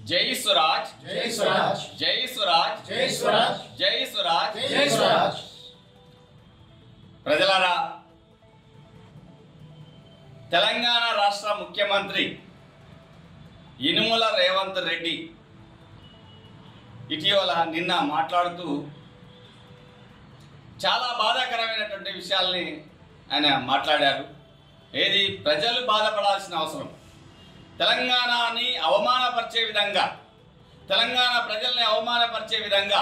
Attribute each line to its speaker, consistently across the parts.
Speaker 1: జై స్వరాజ్,
Speaker 2: జై స్వరాజ్,
Speaker 1: జై స్వరాజ్,
Speaker 2: జై స్వరాజ్,
Speaker 1: జై స్వరాజ్,
Speaker 2: జై స్వరాజ్.
Speaker 1: ప్రజలారా, తెలంగాణ రాష్ట్ర ముఖ్యమంత్రి యనుమల రేవంత్ రెడ్డి ఇటీవల నిన్న మాట్లాడుతూ చాలా బాధాకరమైనటువంటి విషయాల్ని ఆయన మాట్లాడారు. ఏది ప్రజలు బాధపడాల్సిన అవసరం, తెలంగాణని అవమానపరిచే విధంగా, తెలంగాణ ప్రజల్ని అవమానపరిచే విధంగా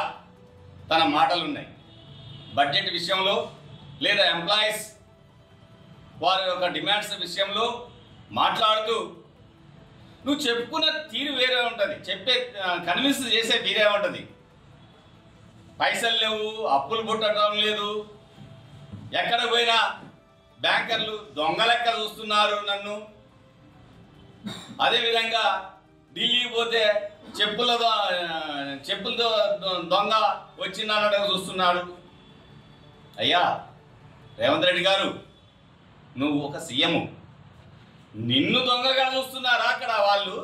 Speaker 1: తన మాటలు ఉన్నాయి. బడ్జెట్ విషయంలో లేదా ఎంప్లాయీస్ వారి యొక్క డిమాండ్స్ విషయంలో మాట్లాడుతూ నువ్వు చెప్పుకున్న తీరు వేరే ఉంటుంది, కన్విన్స్ చేసే తీరే ఉంటుంది. పైసలు లేవు, అప్పులు పుట్టడం లేదు, ఎక్కడ పోయినా బ్యాంకర్లు దొంగ లెక్క చూస్తున్నారు నన్ను. అదేవిధంగా ఢిల్లీ పోతే చెప్పులతో దొంగ వచ్చిందన్నట్టుగా చూస్తున్నాడు. అయ్యా రేవంత్ రెడ్డి గారు, నువ్వు ఒక సీఎం, నిన్ను దొంగగా చూస్తున్నారా అక్కడ వాళ్ళు?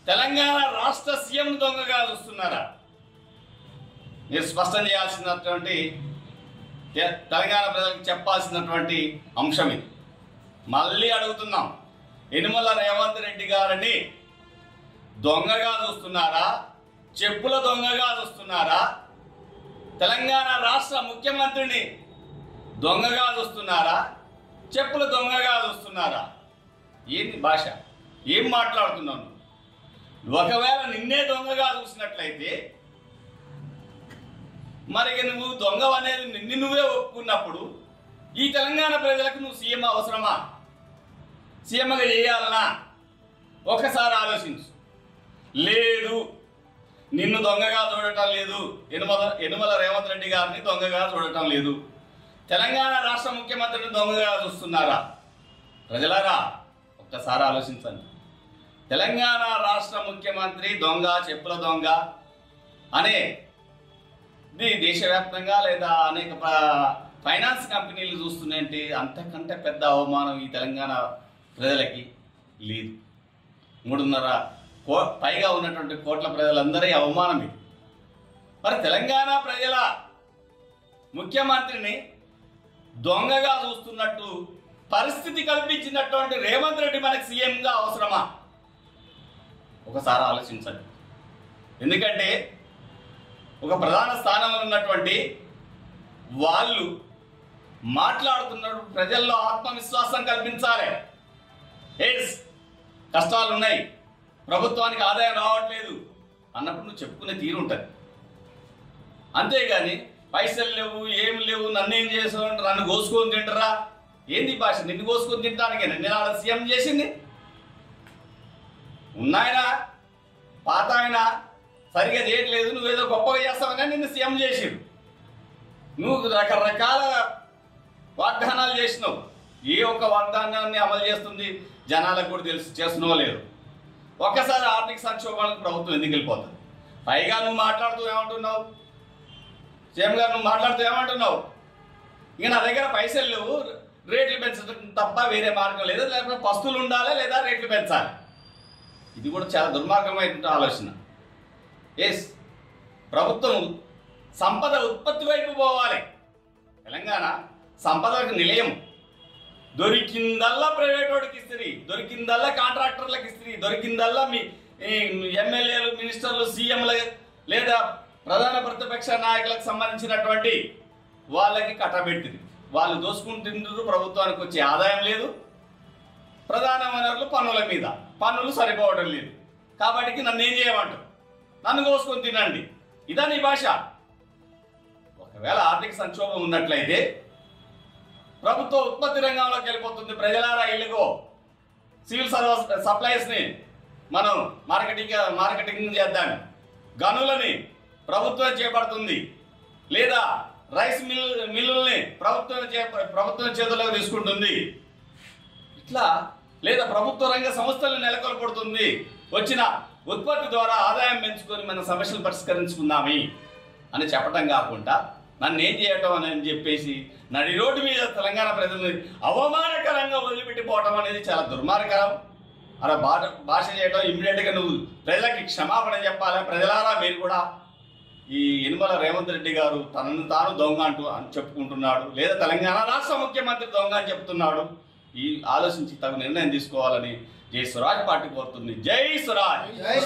Speaker 1: తెలంగాణ రాష్ట్ర సీఎం దొంగగా చూస్తున్నారా? మీరు స్పష్టం చేయాల్సినటువంటి, తెలంగాణ ప్రజలకు చెప్పాల్సినటువంటి అంశం ఇది. మళ్ళీ అడుగుతున్నాం, యనుమల రేవంత్ రెడ్డి గారిని దొంగగా చూస్తున్నారా? చెప్పుల దొంగగా చూస్తున్నారా? తెలంగాణ రాష్ట్ర ముఖ్యమంత్రిని దొంగగా చూస్తున్నారా? చెప్పుల దొంగగా చూస్తున్నారా? ఏంది భాష? ఏం మాట్లాడుతున్నాను? ఒకవేళ నిన్నే దొంగగా చూసినట్లయితే మరి నువ్వు దొంగ అనేది నిన్ను నువ్వే ఒప్పుకున్నప్పుడు ఈ తెలంగాణ ప్రజలకు నువ్వు సీఎం అవసరమా? సీఎంగా చేయాలనా? ఒకసారి ఆలోచించు. లేదు, నిన్ను దొంగగా చూడటం లేదు, యనుమల రేవంత్ రెడ్డి గారిని దొంగగా చూడటం లేదు, తెలంగాణ రాష్ట్ర ముఖ్యమంత్రిని దొంగగా చూస్తున్నారా? ప్రజలారా ఒక్కసారి ఆలోచించండి. తెలంగాణ రాష్ట్ర ముఖ్యమంత్రి దొంగ, చెప్పుల దొంగ అనే దేశవ్యాప్తంగా లేదా అనేక ఫైనాన్స్ కంపెనీలు చూస్తున్నాయంటే అంతకంటే పెద్ద అవమానం ఈ తెలంగాణ ప్రజలకి లేదు. 3.5 పైగా ఉన్నటువంటి కోట్ల ప్రజలందరి అవమానం ఇది. మరి తెలంగాణ ప్రజల ముఖ్యమంత్రిని దొంగగా చూస్తున్నట్టు పరిస్థితి కల్పించినటువంటి రేవంత్ రెడ్డి మనకి సీఎంగా అవసరమా? ఒకసారి ఆలోచించండి. ఎందుకంటే ఒక ప్రధాన స్థానంలో ఉన్నటువంటి వాళ్ళు మాట్లాడుతున్నప్పుడు ప్రజల్లో ఆత్మవిశ్వాసం కల్పించాలి. ఎస్, కష్టాలు ఉన్నాయి, ప్రభుత్వానికి ఆదాయం రావట్లేదు అన్నప్పుడు నువ్వు చెప్పుకునే తీరు ఉంటుంది. అంతేగాని పైసలు లేవు, ఏమి లేవు, నన్నేం చేసావు, నన్ను కోసుకొని తింటారా? ఏంది భాష? నిన్ను కోసుకొని తింటానికే నేను ఆడ సీఎం చేసింది? ఉన్నాయన పాత ఆయన సరిగా చేయట్లేదు, నువ్వేదో గొప్పగా చేస్తావని నిన్ను సీఎం చేసిరు. నువ్వు రకరకాల వాగ్దానాలు చేసినావు. ఏ ఒక్క వాగ్దానాన్ని అమలు చేస్తుంది జనాలకు కూడా తెలుసు, చేస్తున్నావో లేదు. ఒక్కసారి ఆర్థిక సంక్షోభానికి ప్రభుత్వం ఎందుకు వెళ్ళిపోతుంది? పైగా నువ్వు మాట్లాడుతూ ఏమంటున్నావు? సీఎం గారు నువ్వు మాట్లాడుతూ ఏమంటున్నావు? ఇక నా దగ్గర పైసలు లేవు, రేట్లు పెంచడం తప్ప వేరే మార్గం లేదు, లేకపోతే పస్తులు ఉండాలి లేదా రేట్లు పెంచాలి. ఇది కూడా చాలా దుర్మార్గమైన ఆలోచన. ఎస్, ప్రభుత్వం సంపద ఉత్పత్తి వైపు పోవాలి. తెలంగాణ సంపదకు నిలయం. దొరికిందల్లా ప్రైవేట్ వాడికి ఇస్తుంది, దొరికిందల్లా కాంట్రాక్టర్లకు ఇస్తుంది, దొరికిందల్లా మీ ఎమ్మెల్యేలు, మినిస్టర్లు, సీఎంలు లేదా ప్రధాన ప్రతిపక్ష నాయకులకు సంబంధించినటువంటి వాళ్ళకి కట్టబెడుతుంది. వాళ్ళు దోసుకుంటుండ్రు, ప్రభుత్వానికి వచ్చే ఆదాయం లేదు, ప్రధాన వనరులు పన్నుల మీద, పన్నులు సరిపోవడం లేదు. కాబట్టి నన్ను ఏం చేయమంటారు? నన్ను కోసుకొని తినండి, ఇదా నీ భాష? ఒకవేళ ఆర్థిక సంక్షోభం ఉన్నట్లయితే ప్రభుత్వ ఉత్పత్తి రంగంలోకి వెళ్ళిపోతుంది. ప్రజలారా ఇల్లుగో, సివిల్ సప్లైస్ని మనం మార్కెటింగ్ చేద్దాం, గనులని ప్రభుత్వం చేపడుతుంది, లేదా రైస్ మిల్లుల్ని ప్రభుత్వం చేతుల్లోకి తీసుకుంటుంది. ఇట్లా లేదా ప్రభుత్వ రంగ సంస్థలను నెలకొల్పడుతుంది. వచ్చిన ఉత్పత్తి ద్వారా ఆదాయం పెంచుకొని మన సమస్యలు పరిష్కరించుకుందామి అని చెప్పడం కాకుండా నన్ను ఏం చేయటం అని చెప్పేసి నడి రోడ్డు మీద తెలంగాణ ప్రజల్ని అవమానకరంగా వదిలిపెట్టిపోవటం అనేది చాలా దుర్మార్గకరం. అలా భాష చేయడం ఇమ్మీడియట్గా నువ్వు ప్రజలకి క్షమాపణ చెప్పాలి. ప్రజలారా మీరు కూడా ఈ యనమల రేవంత్ రెడ్డి గారు తనను తాను దొంగ అని చెప్పుకుంటున్నాడు, లేదా తెలంగాణ రాష్ట్ర ముఖ్యమంత్రి దొంగ అని చెప్తున్నాడు. ఈ ఆలోచించి తగు నిర్ణయం తీసుకోవాలని జై స్వరాజ్ పార్టీ కోరుతుంది. జై స్వరాజ్.